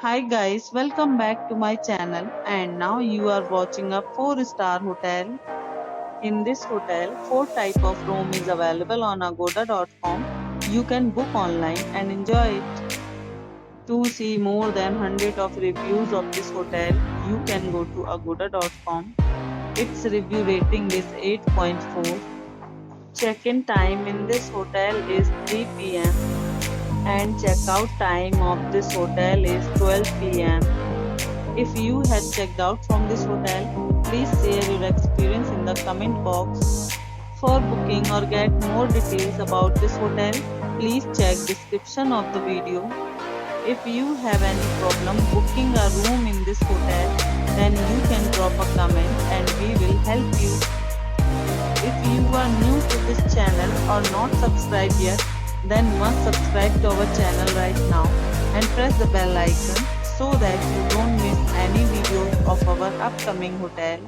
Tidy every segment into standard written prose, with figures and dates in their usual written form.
Hi guys, welcome back to my channel and now you are watching a 4-star hotel. In this hotel, 4 type of room is available on agoda.com. You can book online and enjoy it. To see more than 100 of reviews of this hotel, you can go to agoda.com. Its review rating is 8.4. Check-in time in this hotel is 3 p.m. and check-out time of this hotel is 12 p.m. If you had checked out from this hotel, please share your experience in the comment box. For booking or get more details about this hotel, please check description of the video. If you have any problem booking a room in this hotel, then you can drop a comment and we will help you. If you are new to this channel or not subscribed yet, then must subscribe to our channel right now and press the bell icon so that you don't miss any videos of our upcoming hotel.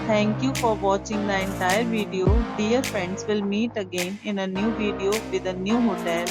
Thank you for watching the entire video. Dear friends, will meet again in a new video with a new hotel.